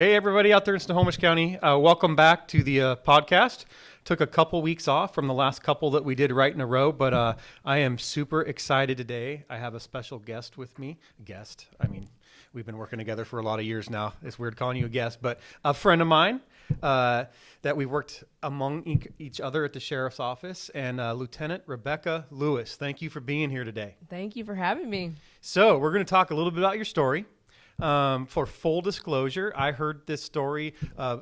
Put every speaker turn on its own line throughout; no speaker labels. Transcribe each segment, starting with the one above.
Hey, everybody out there in Snohomish County. Welcome back to the podcast. Took a couple weeks off from the last couple that we did right in a row, but I am super excited today. I have a special guest with me. We've been working together for a lot of years now. It's weird calling you a guest, but a friend of mine that we worked among each other at the sheriff's office, and Lieutenant Rebecca Lewis. Thank you for being here today.
Thank you for having me.
So we're going to talk a little bit about your story. For full disclosure, I heard this story.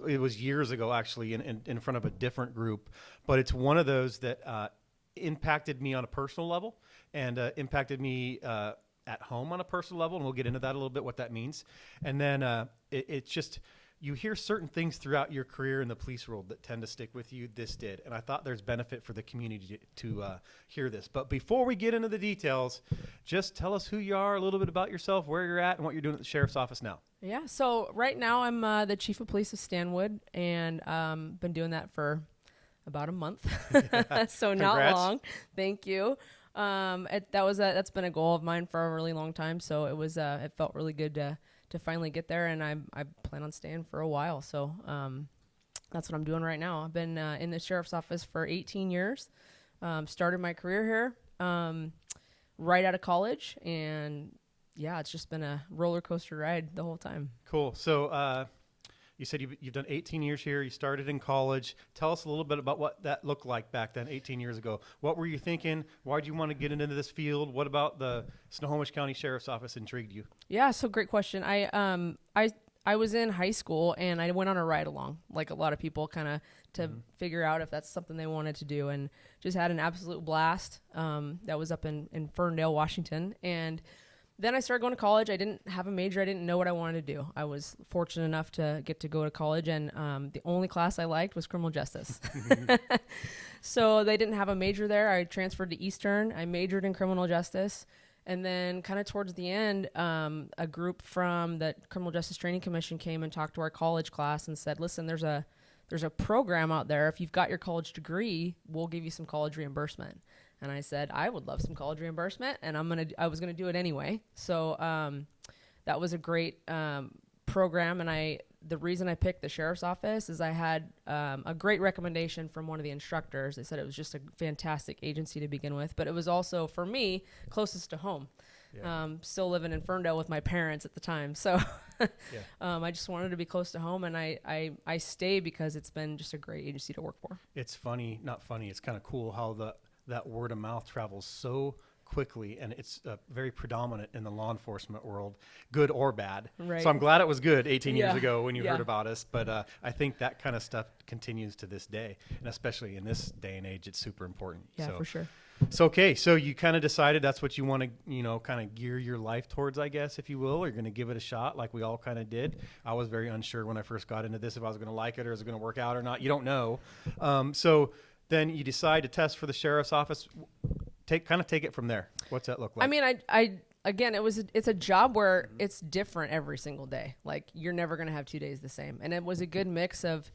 It was years ago, actually, in front of a different group. But it's one of those that impacted me on a personal level and impacted me at home on a personal level. And we'll get into that a little bit, what that means. And then it's just, you hear certain things throughout your career in the police world that tend to stick with you. This did. And I thought there's benefit for the community to hear this. But before we get into the details, just tell us who you are, a little bit about yourself, where you're at, and what you're doing at the sheriff's office now.
Yeah, so right now I'm the chief of police of Stanwood, and been doing that for about a month. So
Congrats.
Not long. Thank you. That's been a goal of mine for a really long time. So it felt really good to finally get there, and I plan on staying for a while. So that's what I'm doing right now. I've been in the sheriff's office for 18 years. Started my career here right out of college, and yeah, it's just been a roller coaster ride the whole time.
Cool. So you said you've done 18 years here. You started in college. Tell us a little bit about what that looked like back then, 18 years ago. What were you thinking? Why did you want to get into this field? What about the Snohomish County Sheriff's Office intrigued you?
Yeah, so great question. I was in high school, and I went on a ride along, like a lot of people, kind of to figure out if that's something they wanted to do, and just had an absolute blast. That was up in Ferndale, Washington. And then I started going to college. I didn't have a major. I didn't know what I wanted to do. I was fortunate enough to get to go to college, and the only class I liked was criminal justice. So they didn't have a major there. I transferred to Eastern. I majored in criminal justice. And then kind of towards the end, a group from the Criminal Justice Training Commission came and talked to our college class and said, listen, there's a program out there. If you've got your college degree, we'll give you some college reimbursement. And I said, I would love some college reimbursement, and I was gonna do it anyway. So that was a great program, and the reason I picked the sheriff's office is I had a great recommendation from one of the instructors. They said it was just a fantastic agency to begin with, but it was also, for me, closest to home. Yeah. Still living in Ferndale with my parents at the time, so I just wanted to be close to home, and I stay because it's been just a great agency to work for.
It's funny, not funny. It's kind of cool how that word of mouth travels so quickly, and it's very predominant in the law enforcement world, good or bad.
Right.
So I'm glad it was good 18 years ago when you heard about us, but I think that kind of stuff continues to this day, and especially in this day and age, it's super important.
Yeah, for sure.
So, okay, so you kind of decided that's what you want to, kind of gear your life towards, I guess, if you will, or you're going to give it a shot like we all kind of did. I was very unsure when I first got into this if I was going to like it or is it going to work out or not. You don't know. So then you decide to test for the sheriff's office. Take it from there. What's that look like?
I mean, again, it's a job where it's different every single day. Like, you're never going to have 2 days the same. And it was a good mix of,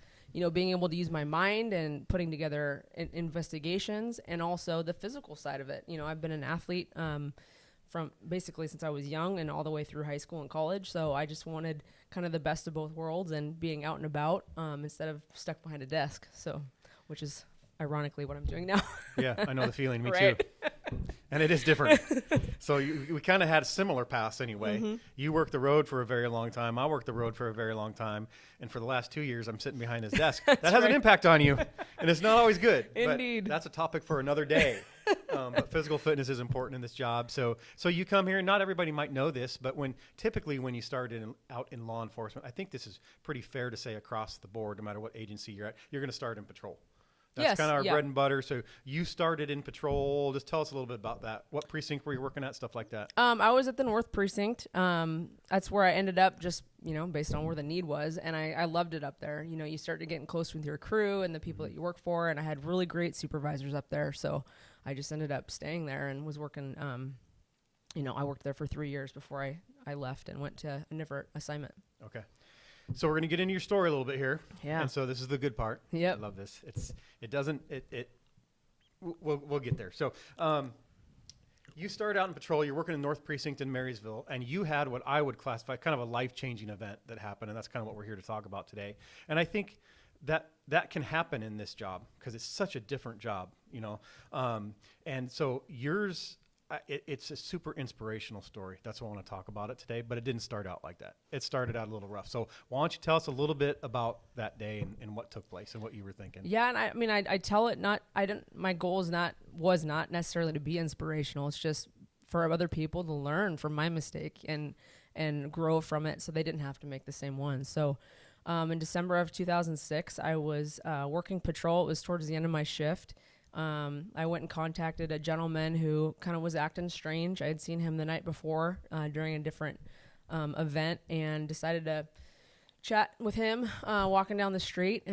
being able to use my mind and putting together investigations, and also the physical side of it. I've been an athlete from basically since I was young and all the way through high school and college. So I just wanted kind of the best of both worlds and being out and about instead of stuck behind a desk. So, which is ironically what I'm doing now.
Yeah, I know the feeling. Me
right.
too. And it is different. So we kind of had similar paths anyway.
Mm-hmm.
You worked the road for a very long time. I worked the road for a very long time. And for the last 2 years, I'm sitting behind his desk. That has an impact on you. And it's not always good.
Indeed.
But that's a topic for another day. But physical fitness is important in this job. So you come here, and not everybody might know this, but typically when you start out in law enforcement, I think this is pretty fair to say across the board, no matter what agency you're at, you're going to start in patrol. That's kind of our bread and butter. So you started in patrol. Just tell us a little bit about that. What precinct were you working at, stuff like that?
I was at the North Precinct. That's where I ended up just, based on where the need was. And I loved it up there. You start to getting close with your crew and the people that you work for. And I had really great supervisors up there. So I just ended up staying there and was working, I worked there for 3 years before I left and went to a different assignment.
Okay. So we're going to get into your story a little bit here.
Yeah.
And so this is the good part.
Yep.
I love this. We'll get there. So You started out in patrol. You're working in North Precinct in Marysville, and you had what I would classify kind of a life-changing event that happened, and that's kind of what we're here to talk about today. And I think that can happen in this job because it's such a different job, you know. And so yours, it's a super inspirational story. That's why I want to talk about it today. But it didn't start out like that. It started out a little rough. So why don't you tell us a little bit about that day and what took place and what you were thinking?
Yeah, and I mean, I tell it not. I didn't. My goal was not necessarily to be inspirational. It's just for other people to learn from my mistake and grow from it, so they didn't have to make the same one. So. In December of 2006, I was working patrol. It was towards the end of my shift. I went and contacted a gentleman who kind of was acting strange. I had seen him the night before during a different event and decided to chat with him walking down the street.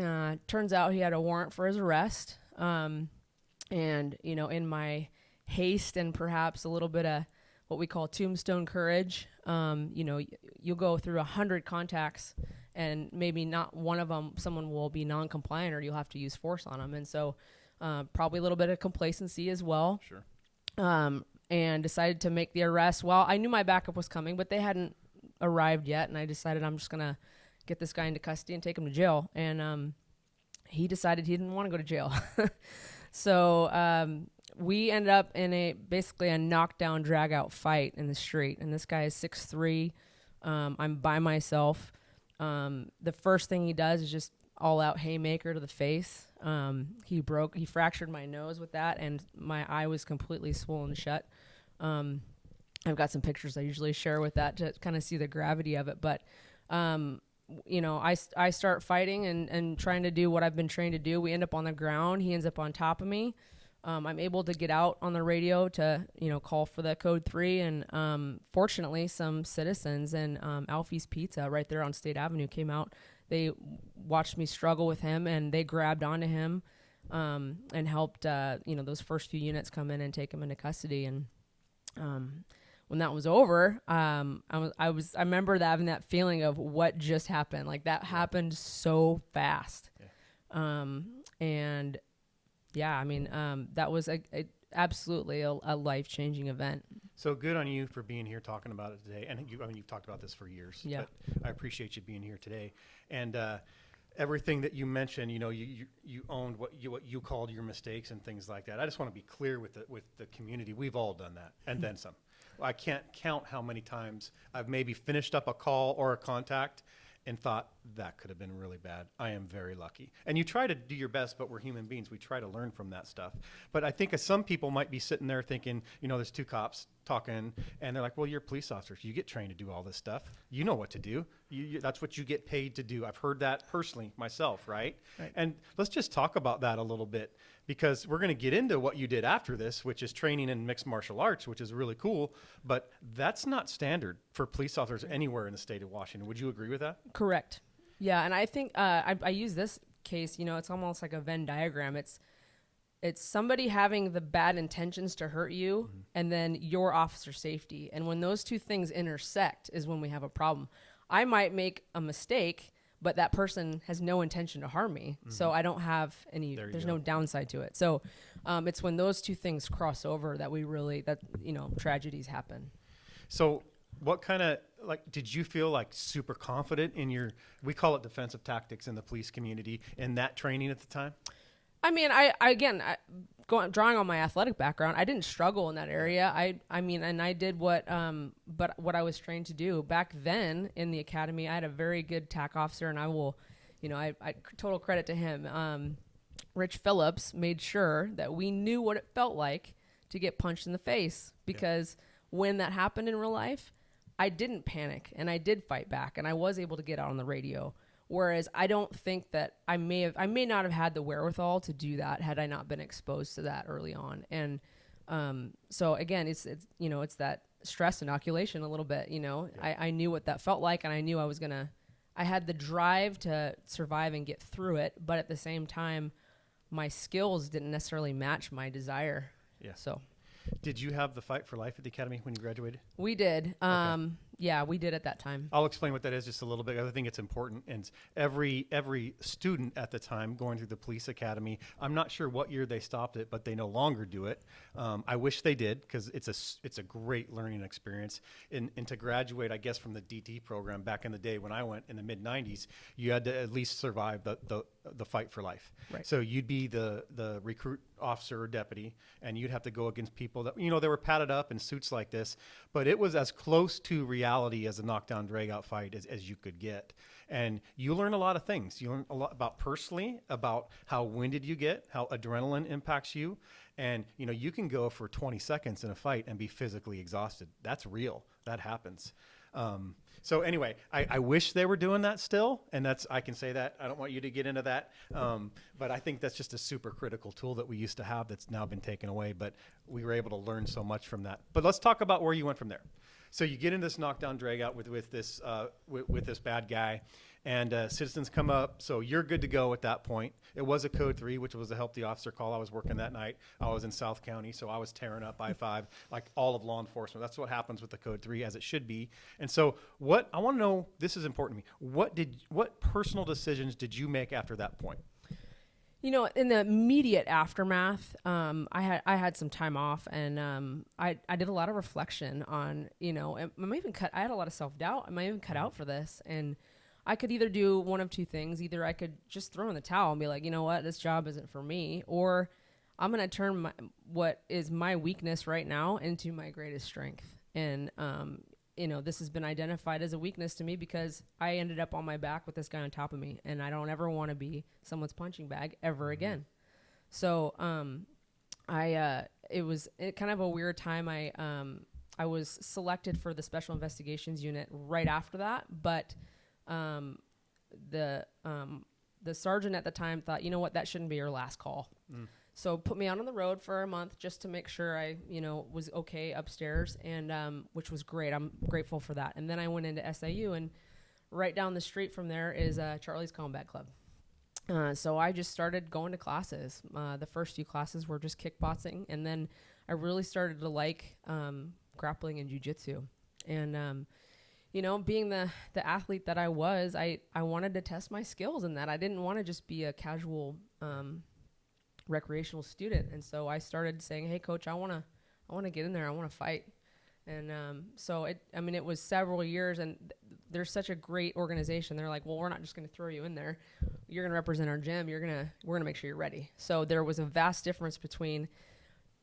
Turns out he had a warrant for his arrest. And, you know, in my haste and perhaps a little bit of what we call tombstone courage, you know, you'll go through 100 contacts and maybe not one of them, someone will be non-compliant or you'll have to use force on them. And so probably a little bit of complacency as well.
Sure.
And decided to make the arrest. Well, I knew my backup was coming, but they hadn't arrived yet. And I decided I'm just going to get this guy into custody and take him to jail. And he decided he didn't want to go to jail. So we ended up in basically a knockdown, drag-out fight in the street. And this guy is 6'3". I'm by myself. The first thing he does is just all-out haymaker to the face. He fractured my nose with that, and my eye was completely swollen shut. I've got some pictures I usually share with that to kind of see the gravity of it. But, you know, I start fighting and trying to do what I've been trained to do. We end up on the ground. He ends up on top of me. I'm able to get out on the radio to, you know, call for the code 3. And fortunately, some citizens and Alfie's Pizza right there on State Avenue came out. They watched me struggle with him, and they grabbed onto him and helped, you know, those first few units come in and take him into custody. And when that was over, I remember having that feeling of what just happened. Like that happened so fast. Yeah. And yeah, I mean, that was absolutely a life-changing event.
So good on you for being here talking about it today. And you've talked about this for years.
Yeah.
But I appreciate you being here today. And everything that you mentioned, you know, you owned what you called your mistakes and things like that. I just want to be clear with the community. We've all done that, and then some. I can't count how many times I've maybe finished up a call or a contact and thought that could have been really bad. I am very lucky. And you try to do your best, but we're human beings. We try to learn from that stuff. But I think some people might be sitting there thinking, you know, there's two cops talking, and they're like, well, you're police officers. You get trained to do all this stuff. You know what to do. That's what you get paid to do. I've heard that personally myself, right? And let's just talk about that a little bit, because we're going to get into what you did after this, which is training in mixed martial arts, which is really cool. But that's not standard for police officers anywhere in the state of Washington. Would you agree with that?
Correct. Yeah, and I think I use this case, you know, it's almost like a Venn diagram. It's somebody having the bad intentions to hurt you, mm-hmm. and then your officer safety. And when those two things intersect is when we have a problem. I might make a mistake, but that person has no intention to harm me. Mm-hmm. So I don't have there's no downside to it. So it's when those two things cross over that tragedies happen.
So what kind of, did you feel like super confident in we call it defensive tactics in the police community, in that training at the time?
I mean, drawing on my athletic background, I didn't struggle in that area. I mean, and I did what I was trained to do. Back then in the academy, I had a very good TAC officer, and I will, I total credit to him. Rich Phillips made sure that we knew what it felt like to get punched in the face, because when that happened in real life, I didn't panic, and I did fight back, and I was able to get out on the radio. Whereas I don't think that I may not have had the wherewithal to do that had I not been exposed to that early on. And so again, it's that stress inoculation a little bit. I knew what that felt like, and I knew I had the drive to survive and get through it. But at the same time, my skills didn't necessarily match my desire.
Yeah.
So.
Did you have the fight for life at the academy when you graduated?
We did. Okay. Yeah, we did at that time.
I'll explain what that is just a little bit. I think it's important. And every student at the time going through the police academy, I'm not sure what year they stopped it, but they no longer do it. I wish they did, because it's a great learning experience. And to graduate, I guess, from the DT program back in the day when I went in the mid 90s, you had to at least survive the fight for life.
Right.
So you'd be the recruit officer or deputy, and you'd have to go against people that, they were padded up in suits like this, but it was as close to reality as a knockdown drag out fight as you could get. And you learn a lot of things. You learn a lot about personally, about how winded you get, how adrenaline impacts you. And, you can go for 20 seconds in a fight and be physically exhausted. That's real. That happens. So anyway, I wish they were doing that still, and I can say that. I don't want you to get into that, but I think that's just a super critical tool that we used to have that's now been taken away, but we were able to learn so much from that. But let's talk about where you went from there. So you get in this knockdown drag out with this bad guy, and citizens come up. So you're good to go at that point. It was a code 3, which was a help the officer call. I was working that night. I was in South County, so I was tearing up I-5 like all of law enforcement. That's what happens with the code 3, as it should be. And so what I want to know, this is important to me. What personal decisions did you make after that point?
In the immediate aftermath, I had some time off, and I did a lot of reflection on, I had a lot of self-doubt. Am I even cut out for this? And I could either do one of two things. Either I could just throw in the towel and be like, you know what, this job isn't for me, or I'm going to turn what is my weakness right now into my greatest strength. And, this has been identified as a weakness to me because I ended up on my back with this guy on top of me, and I don't ever want to be someone's punching bag ever again. So, it was kind of a weird time. I was selected for the Special Investigations Unit right after that, but the sergeant at the time thought, you know what, that shouldn't be your last call. So put me out on the road for a month just to make sure I, was okay upstairs, and which was great. I'm grateful for that. And then I went into SIU, and right down the street from there is Charlie's Combat Club. So I just started going to classes. The first few classes were just kickboxing, and then I really started to like grappling and jiu-jitsu. And being the athlete that I was, I wanted to test my skills in that. I didn't want to just be a casual recreational student. And so I started saying, hey, coach, I want to get in there. I want to fight. And so it was several years, and there's such a great organization. They're like, well, we're not just going to throw you in there. You're going to represent our gym. We're going to make sure you're ready. So there was a vast difference between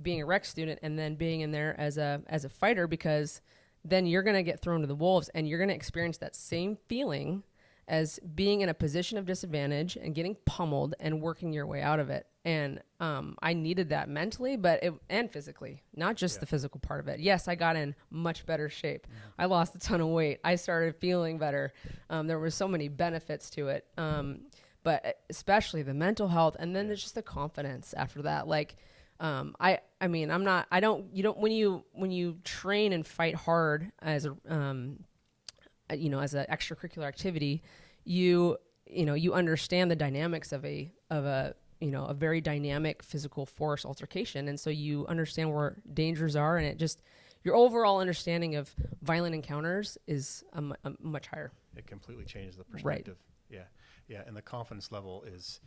being a rec student and then being in there as a fighter, because then you're going to get thrown to the wolves, and you're going to experience that same feeling as being in a position of disadvantage and getting pummeled and working your way out of it. And I needed that mentally, and physically, not just the physical part of it. Yes, I got in much better shape. I lost a ton of weight. I started feeling better. There were so many benefits to it, but especially the mental health, and then there's just the confidence after that. Like, when you train and fight hard as as an extracurricular activity, you understand the dynamics of a very dynamic physical force altercation. And so you understand where dangers are, and it just, your overall understanding of violent encounters is much higher.
It completely changes the perspective. Right. Yeah. And the confidence level is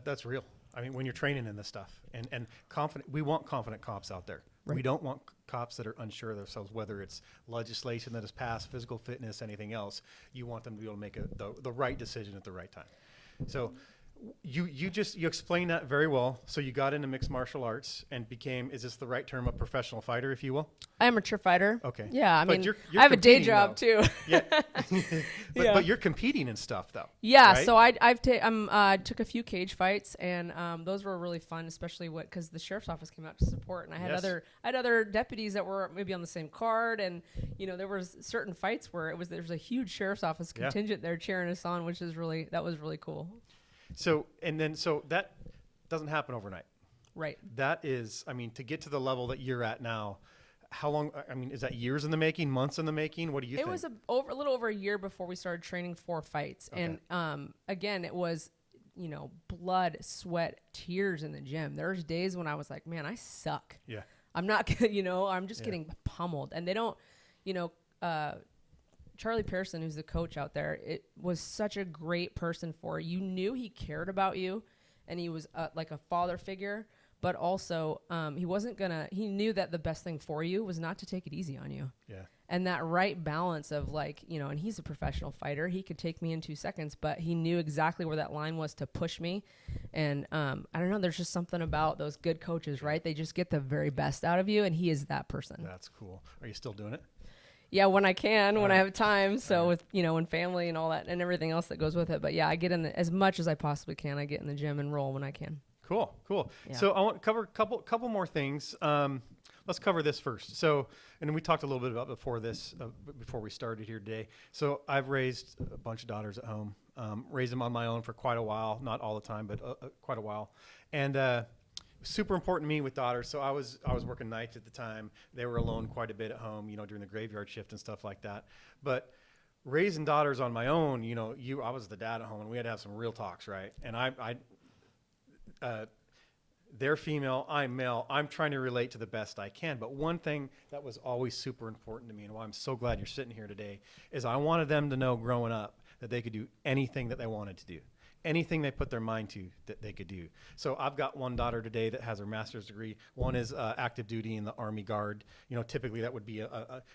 that's real. I mean, when you're training in this stuff, and confident, we want confident cops out there. Right. We don't want cops that are unsure of themselves, whether it's legislation that is passed, physical fitness, anything else. You want them to be able to make the right decision at the right time. So you explained that very well. So you got into mixed martial arts and became, is this the right term, a professional fighter, if you will?
Amateur fighter.
Okay.
Yeah, I mean,
you're
I have a day job
though.
too.
Yeah. But you're competing and stuff though.
Yeah.
Right?
So I took a few cage fights, and those were really fun, especially because the sheriff's office came out to support, and I had other deputies that were maybe on the same card, and there was certain fights where there was a huge sheriff's office contingent there cheering us on, which is really cool. So
that doesn't happen overnight.
Right.
That is, to get to the level that you're at now, how long, is that years in the making, months in the making? What do you think?
It was a little over a year before we started training for fights. Okay. And again, it was, blood, sweat, tears in the gym. There's days when I was like, man, I suck.
Yeah.
I'm not, I'm just getting pummeled. And they don't, Charlie Pearson, who's the coach out there, it was such a great person for you. You knew he cared about you, and he was like a father figure, but also he knew that the best thing for you was not to take it easy on you.
Yeah.
And that right balance of like, and he's a professional fighter. He could take me in 2 seconds, but he knew exactly where that line was to push me. And I don't know, there's just something about those good coaches, right? They just get the very best out of you, and he is that person.
That's cool. Are you still doing it?
Yeah, when I can, when I have time. So with, when family and all that and everything else that goes with it. But yeah, I get in as much as I possibly can. I get in the gym and roll when I can.
Cool.
Yeah.
So I want to cover a couple more things. Let's cover this first. So, and we talked a little bit about before we started here today. So I've raised a bunch of daughters at home, raised them on my own for quite a while, not all the time, but quite a while. And, super important to me with daughters. So I was working nights at the time. They were alone quite a bit at home, during the graveyard shift and stuff like that. But raising daughters on my own, I was the dad at home, and we had to have some real talks, right? And they're female, I'm male. I'm trying to relate to the best I can. But one thing that was always super important to me, and why I'm so glad you're sitting here today, is I wanted them to know growing up that they could do anything that they wanted to do. Anything they put their mind to that they could do. So I've got one daughter today that has her master's degree. One is active duty in the Army Guard. Typically that would be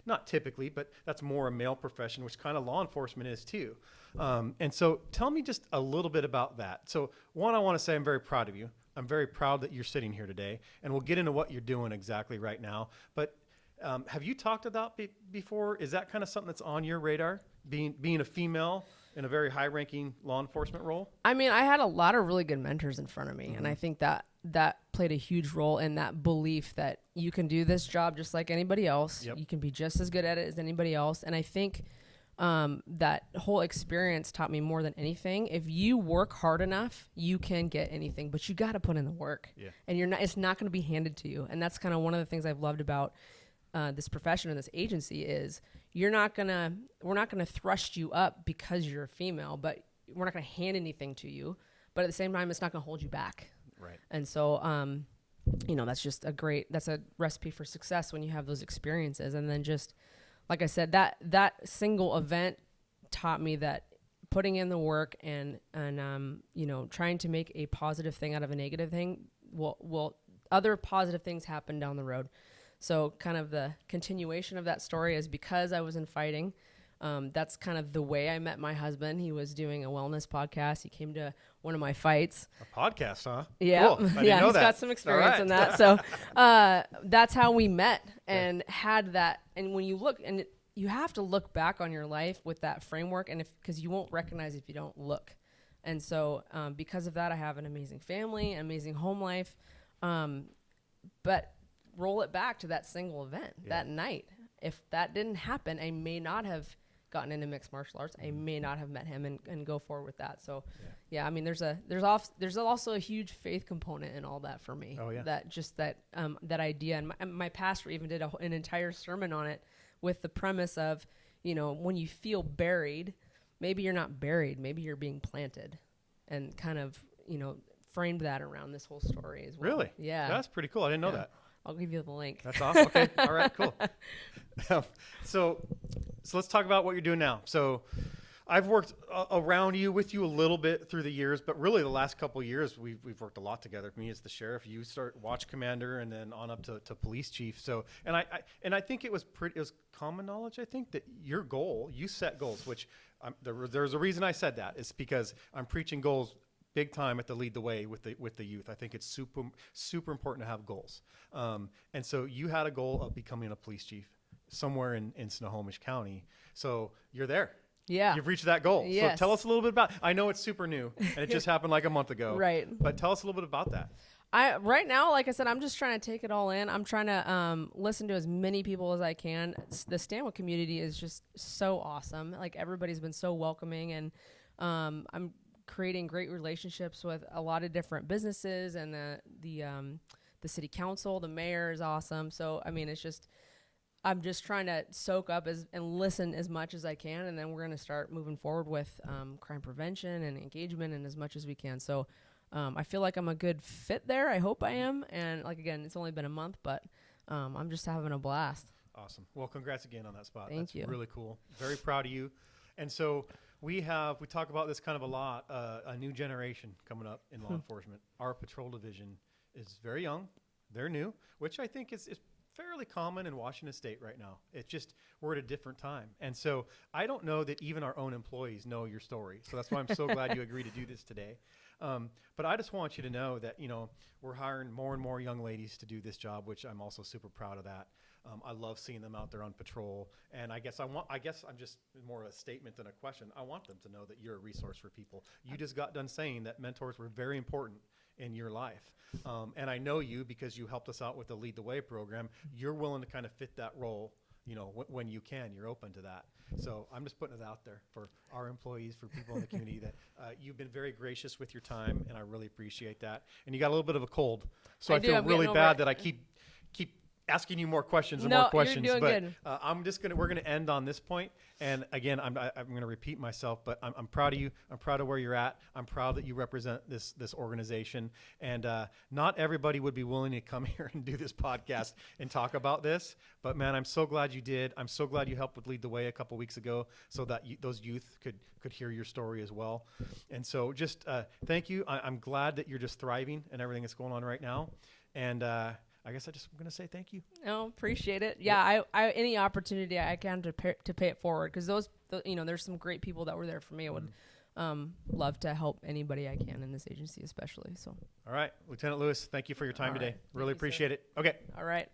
not typically, but that's more a male profession, which kind of law enforcement is too. And so tell me just a little bit about that. So one, I want to say I'm very proud of you. I'm very proud that you're sitting here today, and we'll get into what you're doing exactly right now. But have you talked about before? Is that kind of something that's on your radar, being a female in a very high-ranking law enforcement role?
I mean, I had a lot of really good mentors in front of me, and I think that played a huge role in that belief that you can do this job just like anybody else.
Yep.
You can be just as good at it as anybody else. And I think that whole experience taught me more than anything. If you work hard enough, you can get anything, but you got to put in the work.
Yeah.
And it's not going to be handed to you. And that's kind of one of the things I've loved about this profession and this agency is we're not gonna thrust you up because you're a female, but we're not gonna hand anything to you. But at the same time, it's not gonna hold you back.
Right.
And so, that's a recipe for success when you have those experiences. And then just like I said, that single event taught me that putting in the work and trying to make a positive thing out of a negative thing will other positive things happen down the road. So kind of the continuation of that story is because I was in fighting. That's kind of the way I met my husband. He was doing a wellness podcast. He came to one of my fights.
A podcast, huh?
Yeah.
Cool. I didn't know
he's
that.
got some experience in that. So that's how we met and had that. And when you look, and you have to look back on your life with that framework, and because you won't recognize if you don't look. And so because of that, I have an amazing family, an amazing home life. But roll it back to that single event that night. If that didn't happen, I may not have gotten into mixed martial arts. I may not have met him and go forward with that. So, I mean, there's also a huge faith component in all that for me.
Oh yeah.
That idea, and my pastor even did an entire sermon on it with the premise of, when you feel buried, maybe you're not buried, maybe you're being planted, and kind of framed that around this whole story as well.
Really?
Yeah.
That's pretty cool. I didn't know that.
I'll give you the link.
That's awesome. Okay. All right, cool. So let's talk about what you're doing now. So I've worked around you, with you a little bit through the years, but really the last couple of years we've worked a lot together. Me as the sheriff, you start watch commander, and then on up to police chief. So and I think it was common knowledge. I think that your goal, you set goals, which there's a reason I said that. It's because I'm preaching goals big time at the Lead the Way with the youth. I think it's super important to have goals. And so you had a goal of becoming a police chief somewhere in Snohomish County. So you're there.
Yeah.
You've reached that goal.
Yes.
So tell us a little bit about, I know it's super new and it just happened like a month ago.
Right.
But tell us a little bit about that.
Right now, like I said, I'm just trying to take it all in. I'm trying to listen to as many people as I can. The Stanwood community is just so awesome. Like everybody's been so welcoming, and I'm creating great relationships with a lot of different businesses, and the city council, the mayor is awesome. So, I mean, I'm just trying to soak up and listen as much as I can. And then we're going to start moving forward with crime prevention and engagement and as much as we can. So I feel like I'm a good fit there. I hope I am. And again, it's only been a month, but I'm just having a blast.
Awesome. Well, congrats again on that spot.
Thank
That's
you.
really cool. Very proud of you. And so we talk about this kind of a lot, a new generation coming up in law enforcement. Our patrol division is very young. They're new, which I think is fairly common in Washington State right now. It's just we're at a different time. And so I don't know that even our own employees know your story. So that's why I'm so glad you agreed to do this today. But I just want you to know that, we're hiring more and more young ladies to do this job, which I'm also super proud of that. I love seeing them out there on patrol. And I guess I'm just more of a statement than a question. I want them to know that you're a resource for people. You just got done saying that mentors were very important in your life. And I know you because you helped us out with the Lead the Way program. You're willing to kind of fit that role, when you can. You're open to that. So I'm just putting it out there for our employees, for people in the community that you've been very gracious with your time, and I really appreciate that. And you got a little bit of a cold, so I feel really bad that I keep asking you more questions and more questions.
You're doing
But we're gonna end on this point. And again, I'm gonna repeat myself, but I'm proud of you. I'm proud of where you're at. I'm proud that you represent this organization. And not everybody would be willing to come here and do this podcast and talk about this. But man, I'm so glad you did. I'm so glad you helped with Lead the Way a couple weeks ago, so that those youth could hear your story as well. And so just thank you. I'm glad that you're just thriving and everything that's going on right now. And I guess I'm going to say thank you.
No, appreciate it. Yeah, I any opportunity I can to pay it forward, because there's some great people that were there for me. I would love to help anybody I can in this agency, especially. So.
All right, Lieutenant Lewis, thank you for your time
All
today.
right.
Really
Thank you,
appreciate it. Okay.
All right.